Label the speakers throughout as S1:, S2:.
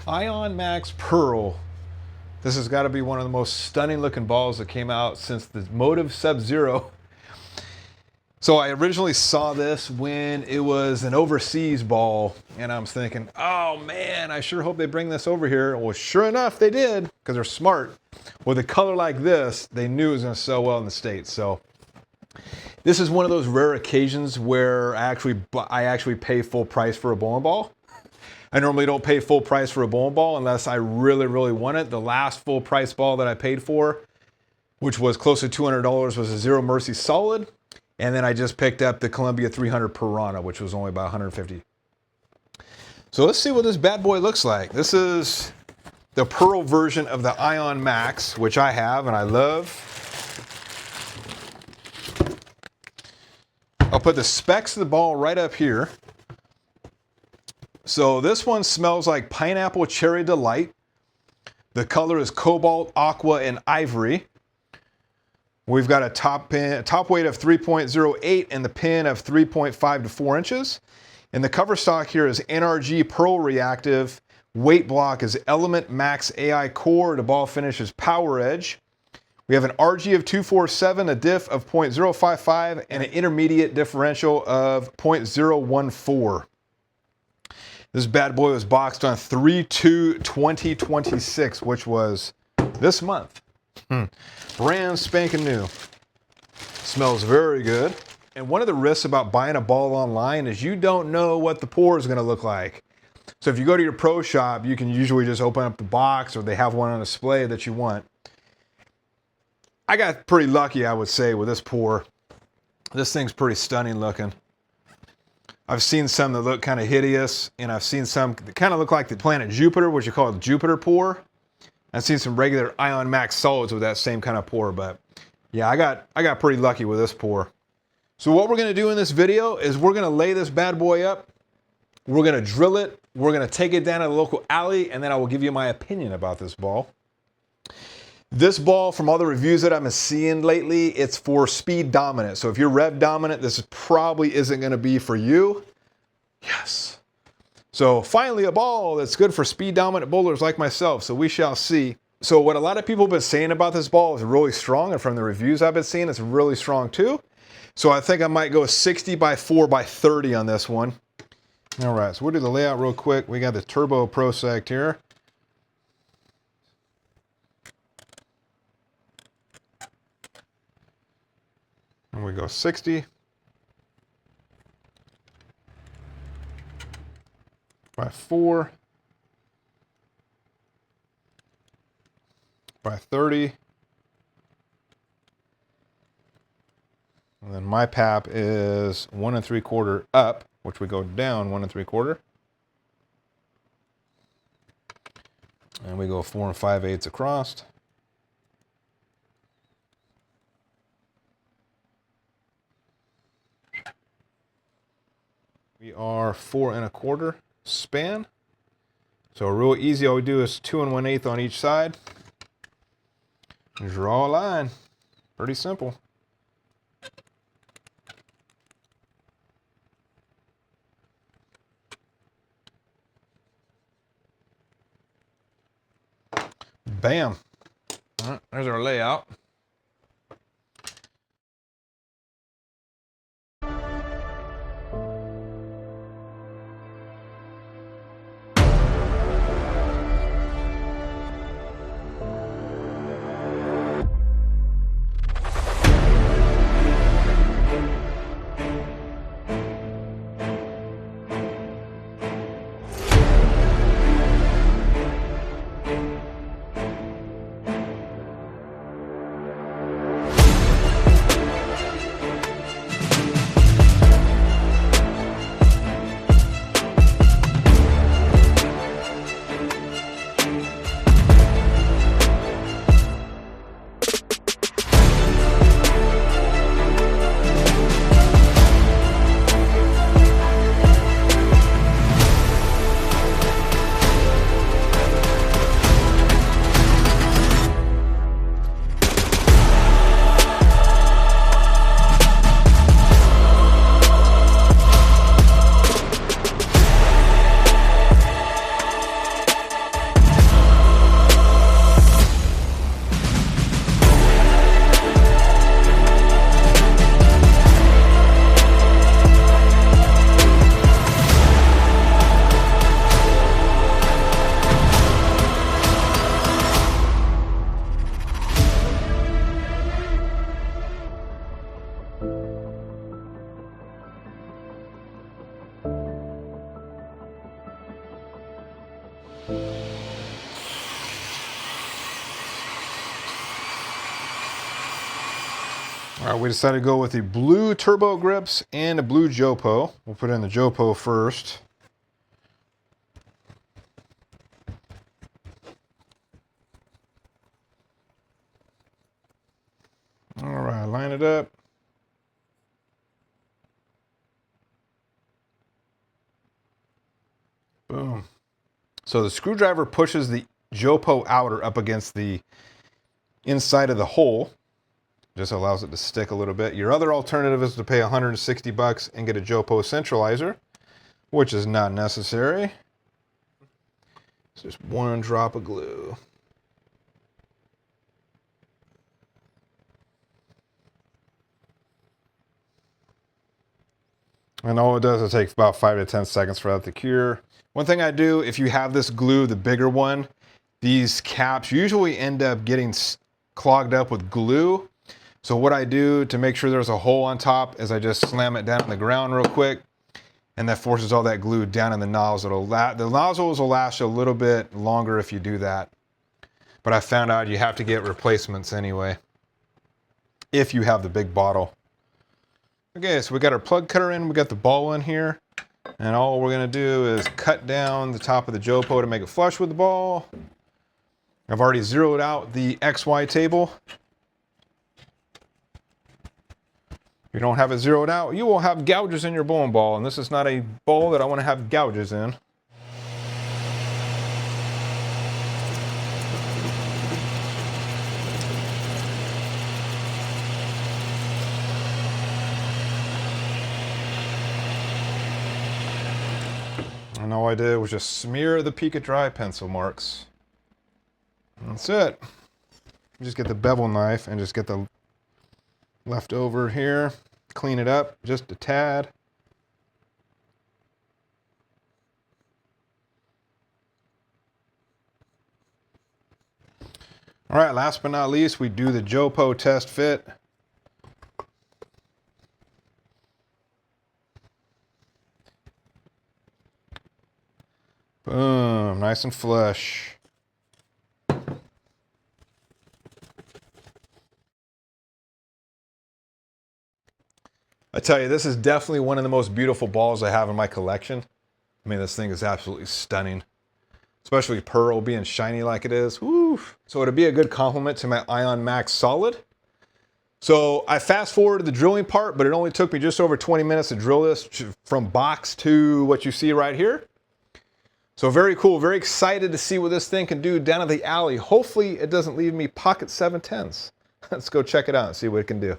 S1: Ion Max Pearl. This has got to be one of the most stunning looking balls that came out since the Motive Sub-Zero. So I originally saw this when it was an overseas ball, and I was thinking, oh man, I sure hope they bring this over here. Well, sure enough, they did, because they're smart. With a color like this, they knew it was going to sell well in the States. So this is one of those rare occasions where I actually pay full price for a bowling ball. I normally don't pay full price for a bowling ball unless I really, really want it. The last full price ball that I paid for, which was close to $200, was a Zero Mercy Solid. And then I just picked up the Columbia 300 Piranha, which was only about $150. So let's see what this bad boy looks like. This is the Pearl version of the Ion Max, which I have and I love. I'll put the specs of the ball right up here. So this one smells like Pineapple Cherry Delight. The color is Cobalt, Aqua, and Ivory. We've got a top weight of 3.08 and the pin of 3.5 to 4 inches. And the cover stock here is NRG Pearl Reactive. Weight block is Element Max AI Core. The ball finish is Power Edge. We have an RG of 247, a diff of 0.055, and an intermediate differential of 0.014. This bad boy was boxed on 3/2/2026, which was this month. Brand spanking new. Smells very good. And one of the risks about buying a ball online is you don't know what the pour is going to look like. So if you go to your pro shop, you can usually just open up the box, or they have one on display that you want. I got pretty lucky, I would say, with this pour. This thing's pretty stunning looking. I've seen some that look kind of hideous, and I've seen some that kind of look like the planet Jupiter, which you call the Jupiter pour. I've seen some regular Ion Max solids with that same kind of pour, but yeah, I got pretty lucky with this pour. So what we're gonna do in this video is we're gonna lay this bad boy up, we're gonna drill it, we're gonna take it down to the local alley, and then I will give you my opinion about this ball. This ball, from all the reviews that I've been seeing lately, it's for speed dominant. So if you're rev dominant, this probably isn't going to be for you. Yes. So finally, a ball that's good for speed dominant bowlers like myself. So we shall see. So what a lot of people have been saying about this ball is really strong. And from the reviews I've been seeing, it's really strong too. So I think I might go 60 by 4 by 30 on this one. All right, so we'll do the layout real quick. We got the Turbo Pro Sect here. And we go 60 by 4 by 30. And then my pap is 1 3/4 up, which we go down 1 3/4. And we go 4 5/8 across. We are 4 1/4 span. So real easy, all we do is 2 1/8 on each side. And draw a line. Pretty simple. Bam. All right, there's our layout. All right, we decided to go with the blue turbo grips and the blue Jopo. We'll put in the Jopo first. All right, line it up. Boom. So the screwdriver pushes the Jopo outer up against the inside of the hole. Just allows it to stick a little bit. Your other alternative is to pay $160 and get a Jopo centralizer, which is not necessary. It's just one drop of glue. And all it does is take about 5 to 10 seconds for that to cure. One thing I do, if you have this glue, the bigger one, these caps usually end up getting clogged up with glue. So what I do to make sure there's a hole on top is I just slam it down on the ground real quick, and that forces all that glue down in the nozzle. The nozzles will last you a little bit longer if you do that. But I found out you have to get replacements anyway, if you have the big bottle. Okay, so we got our plug cutter in, we got the ball in here, and all we're gonna do is cut down the top of the Jopo to make it flush with the ball. I've already zeroed out the XY table. If you don't have it zeroed out, you will have gouges in your bowling ball, and this is not a bowl that I want to have gouges in. And all I did was just smear the Pika Dry pencil marks. And that's it. Just get the bevel knife and just get the leftover here. Clean it up just a tad. All right, last but not least, we do the Jopo test fit. Boom, nice and flush. I tell you, this is definitely one of the most beautiful balls I have in my collection. I mean, this thing is absolutely stunning. Especially pearl being shiny like it is. Woo. So it'd be a good complement to my Ion Max Solid. So I fast forwarded the drilling part, but it only took me just over 20 minutes to drill this from box to what you see right here. So very cool, very excited to see what this thing can do down at the alley. Hopefully it doesn't leave me pocket 710s. Let's go check it out and see what it can do.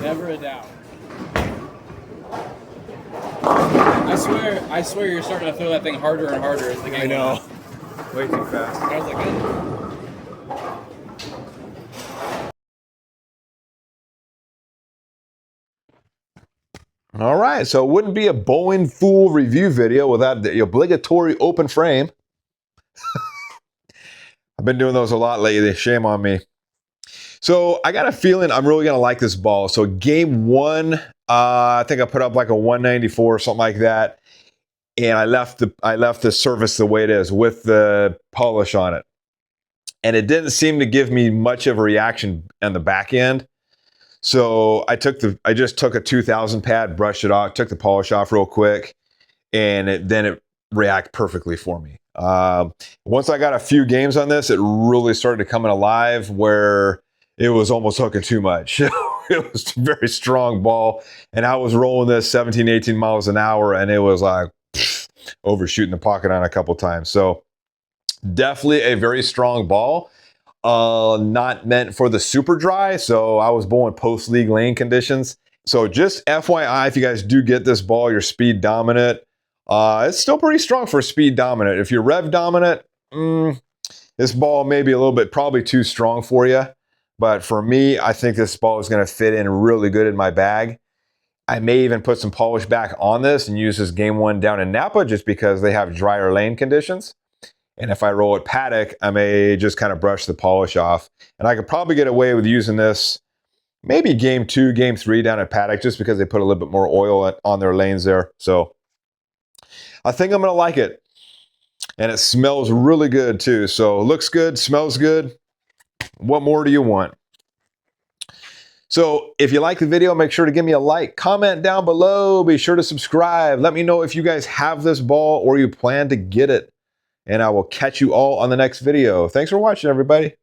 S2: Never a doubt. I swear you're starting to throw that thing harder and harder as the game
S1: I know.
S2: goes on.
S1: Way too fast.
S2: I was like,
S1: All right, so it wouldn't be a Bowling Fool review video without the obligatory open frame. I've been doing those a lot lately, shame on me. So I got a feeling I'm really gonna like this ball. So game one I think I put up like a 194 or something like that. And I left the surface the way it is with the polish on it. And it didn't seem to give me much of a reaction on the back end. So I just took a 2000 pad, brushed it off, took the polish off real quick, and then it reacted perfectly for me. Once I got a few games on this, it really started to come in alive where it was almost hooking too much. It was a very strong ball, and I was rolling this 17, 18 miles an hour, and it was like overshooting the pocket on a couple times. So definitely a very strong ball. Not meant for the super dry, so I was bowling post league lane conditions. So just FYI, if you guys do get this ball, you're speed dominant. It's still pretty strong for speed dominant. If you're rev dominant, this ball may be a little bit probably too strong for you. But for me, I think this ball is going to fit in really good in my bag. I may even put some polish back on this and use this game one down in Napa just because they have drier lane conditions. And if I roll at paddock, I may just kind of brush the polish off. And I could probably get away with using this maybe game 2, game 3 down at paddock just because they put a little bit more oil on their lanes there. So I think I'm going to like it. And it smells really good too. So it looks good, smells good. What more do you want? So if you like the video, make sure to give me a like, comment down below, be sure to subscribe. Let me know if you guys have this ball or you plan to get it. And I will catch you all on the next video. Thanks for watching, everybody.